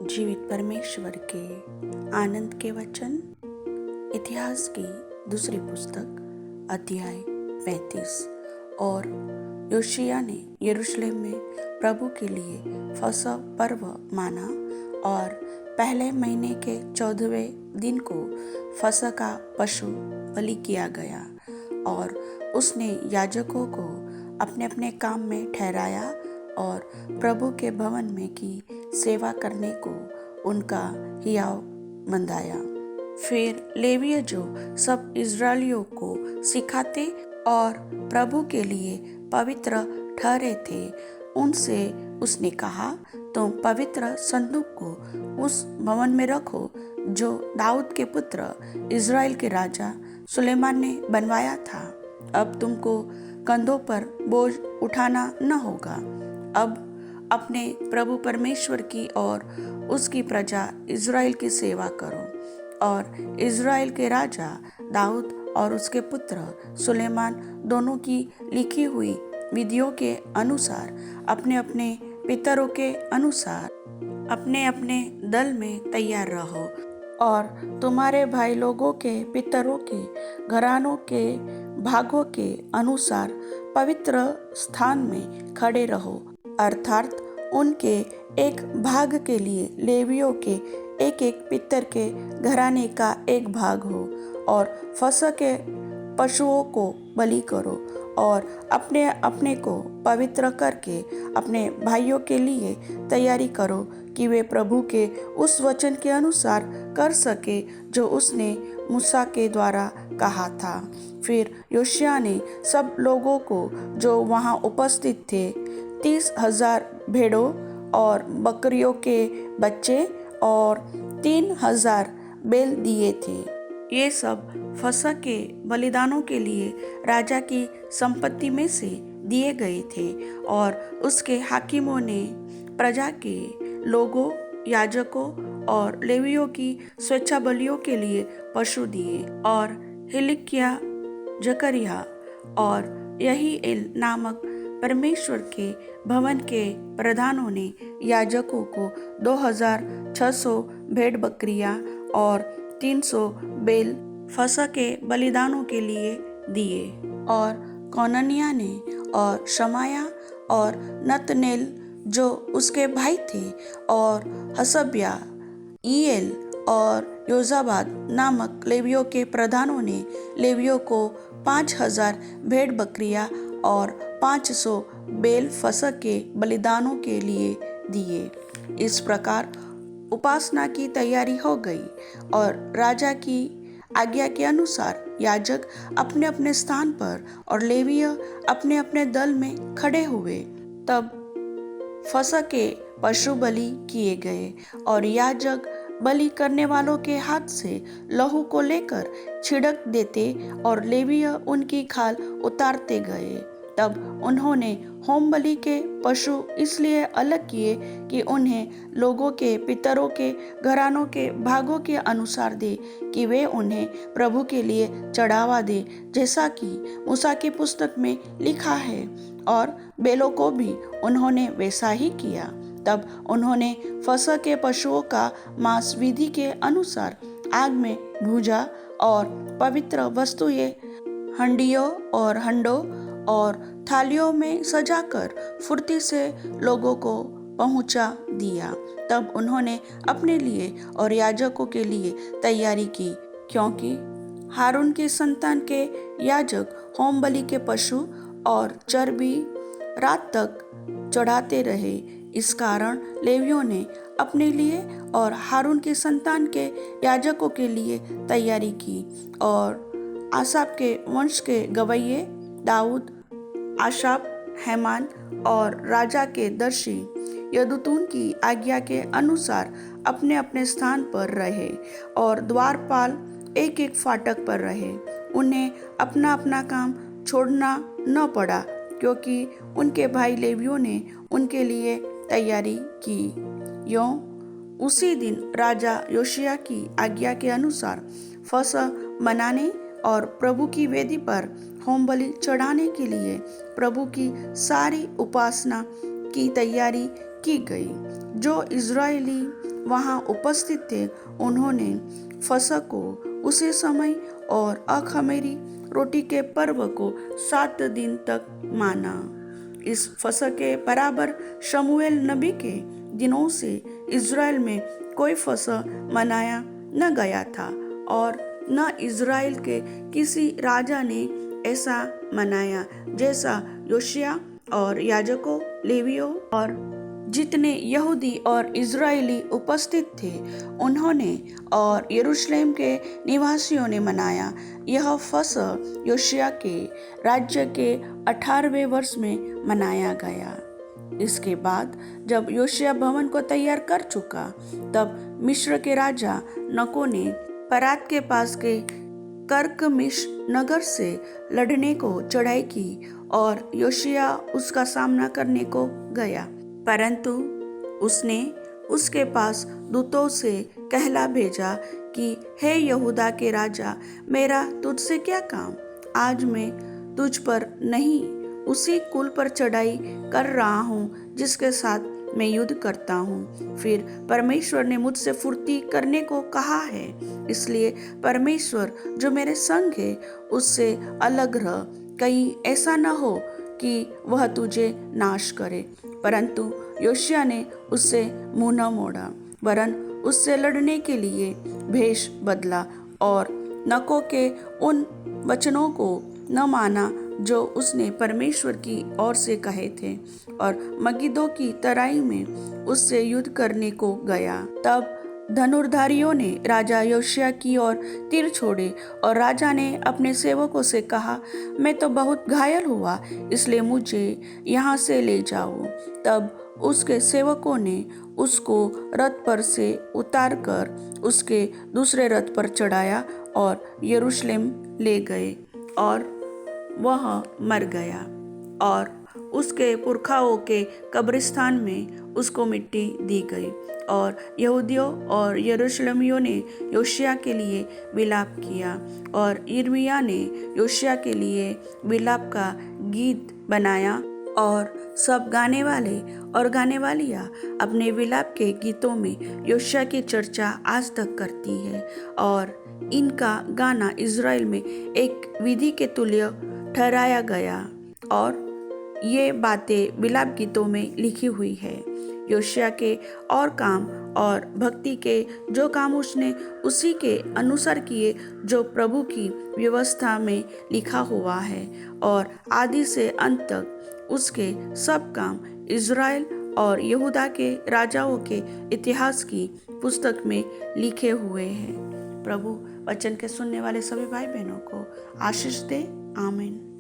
जीवित परमेश्वर के आनंद के वचन। इतिहास की दूसरी पुस्तक अध्याय 35। और योशिया ने यरूशलेम में प्रभु के लिए फसह पर्व माना और पहले महीने के 14वें दिन को फसह का पशु बलि किया गया। और उसने याजकों को अपने अपने काम में ठहराया और प्रभु के भवन में की सेवा करने को उनका हियाव बंधाया। फिर लेवीय जो सब इज़राइलियों को सिखाते और प्रभु के लिए पवित्र ठहरे थे, उनसे उसने कहा, तुम पवित्र संदूक को उस भवन में रखो जो दाऊद के पुत्र इज़राइल के राजा सुलेमान ने बनवाया था। अब तुमको कंधों पर बोझ उठाना न होगा। अब अपने प्रभु परमेश्वर की और उसकी प्रजा इज़राइल की सेवा करो। और इज़राइल के राजा दाऊद और उसके पुत्र सुलेमान दोनों की लिखी हुई विधियों के अनुसार अपने अपने पितरों के अनुसार अपने अपने दल में तैयार रहो। और तुम्हारे भाई लोगों के पितरों के घरानों के भागों के अनुसार पवित्र स्थान में खड़े रहो, अर्थात उनके एक भाग के लिए लेवियों के एक एक पितर के घराने का एक भाग हो। और फसह के पशुओं को बलि करो और अपने अपने को पवित्र करके अपने भाइयों के लिए तैयारी करो कि वे प्रभु के उस वचन के अनुसार कर सके जो उसने मूसा के द्वारा कहा था। फिर योशिया ने सब लोगों को जो वहाँ उपस्थित थे 30,000 भेड़ों और बकरियों के बच्चे और 3,000 बैल दिए थे। ये सब फसह के बलिदानों के लिए राजा की संपत्ति में से दिए गए थे। और उसके हाकिमों ने प्रजा के लोगों, याजकों और लेवियों की स्वेच्छा बलियों के लिए पशु दिए। और हिल्किय्याह, जकरिया और यहीएल नामक परमेश्वर के भवन के प्रधानों ने याजकों को 2,600 भेड़ बकरियां और 300 बैल फसह के बलिदानों के लिए दिए। और कोननिया ने और शमाया और नतनेल जो उसके भाई थे और हसब्या, ईएल और योजाबाद नामक लेवियों के प्रधानों ने लेवियों को 5,000 भेड़ बकरियां और 500 बैल फसह के बलिदानों के लिए दिए। इस प्रकार उपासना की तैयारी हो गई और राजा की आज्ञा के अनुसार याजक अपने अपने स्थान पर और लेवीय अपने अपने दल में खड़े हुए। तब फसह के पशु बलि किए गए और याजक बलि करने वालों के हाथ से लहू को लेकर छिड़क देते और लेवीय उनकी खाल उतारते गए। तब उन्होंने होम बलि के पशु इसलिए अलग किए कि उन्हें लोगों के पितरों के घरानों के भागों के अनुसार दे, कि वे उन्हें प्रभु के लिए चढ़ावा दे, जैसा कि मूसा की पुस्तक में लिखा है। और बैलों को भी उन्होंने वैसा ही किया। तब उन्होंने फसह के पशुओं का मांस विधि के अनुसार आग में भूजा और पवित्र वस्तुएं हंडियों और हंडों और थालियों में सजाकर फुर्ती से लोगों को पहुंचा दिया। तब उन्होंने अपने लिए और याजकों के लिए तैयारी की, क्योंकि हारून की संतान के याजक होम बलि के पशु और चर्बी रात तक चढ़ाते रहे। इस कारण लेवियों ने अपने लिए और हारून की संतान के याजकों के लिए तैयारी की। और आसाप के वंश के गवैये दाऊद, आशाप, हेमान और राजा के दर्शी यदुतून की आज्ञा के अनुसार अपने अपने स्थान पर रहे और द्वारपाल एक एक फाटक पर रहे। उन्हें अपना अपना काम छोड़ना न पड़ा, क्योंकि उनके भाई लेवियों ने उनके लिए तैयारी की। यों उसी दिन राजा योशिया की आज्ञा के अनुसार फसह मनाने और प्रभु की वेदी पर होम बलि चढ़ाने के लिए प्रभु की सारी उपासना की तैयारी की गई। जो इज़राइली वहाँ उपस्थित थे उन्होंने फसह को उसी समय और अखमीरी रोटी के पर्व को 7 दिन तक माना। इस फसह के बराबर शमूएल नबी के दिनों से इज़राइल में कोई फसह मनाया न गया था और न इज़राइल के किसी राजा ने ऐसा मनाया जैसा योशिय्याह और याजकों, लेवियों और जितने यहूदी और इज़राइली उपस्थित थे उन्होंने और यरूशलेम के निवासियों ने मनाया। यह फसह योशिय्याह के राज्य के 18वें वर्ष में मनाया गया। इसके बाद जब योशिय्याह भवन को तैयार कर चुका तब मिस्र के राजा नको ने परात के पास के कर्कमिश नगर से लड़ने को चढ़ाई की और योशिय्याह उसका सामना करने को गया, परंतु उसने उसके पास दूतों से कहला भेजा कि हे यहूदा के राजा, मेरा तुझसे क्या काम? आज मैं तुझ पर नहीं उसी कुल पर चढ़ाई कर रहा हूँ जिसके साथ मैं युद्ध करता हूँ। फिर परमेश्वर ने मुझसे फुर्ती करने को कहा है, इसलिए परमेश्वर जो मेरे संग है उससे अलग रह, कहीं ऐसा न हो कि वह तुझे नाश करे। परंतु योशिय्याह ने उससे मुंह न मोड़ा, वरन उससे लड़ने के लिए भेष बदला और नको के उन वचनों को न माना जो उसने परमेश्वर की ओर से कहे थे और मगिद्दो की तराई में उससे युद्ध करने को गया। तब धनुर्धारियों ने राजा योशिय्याह की ओर तीर छोड़े और राजा ने अपने सेवकों से कहा, मैं तो बहुत घायल हुआ, इसलिए मुझे यहाँ से ले जाओ। तब उसके सेवकों ने उसको रथ पर से उतारकर उसके दूसरे रथ पर चढ़ाया और यरूशलेम ले गए और वह मर गया और उसके पुरखाओं के कब्रिस्तान में उसको मिट्टी दी गई। और यहूदियों और यरूशलेमियों ने योशिय्याह के लिए विलाप किया और यिर्मयाह ने योशिय्याह के लिए विलाप का गीत बनाया और सब गाने वाले और गाने वालियाँ अपने विलाप के गीतों में योशिय्याह की चर्चा आज तक करती है और इनका गाना इज़राइल में एक विधि के तुल्य ठहराया गया और ये बातें विलाप गीतों में लिखी हुई है। योशिय्याह के और काम और भक्ति के जो काम उसने उसी के अनुसार किए जो प्रभु की व्यवस्था में लिखा हुआ है और आदि से अंत तक उसके सब काम इज़राइल और यहूदा के राजाओं के इतिहास की पुस्तक में लिखे हुए हैं। प्रभु वचन के सुनने वाले सभी भाई बहनों को आशीष दे। आमीन।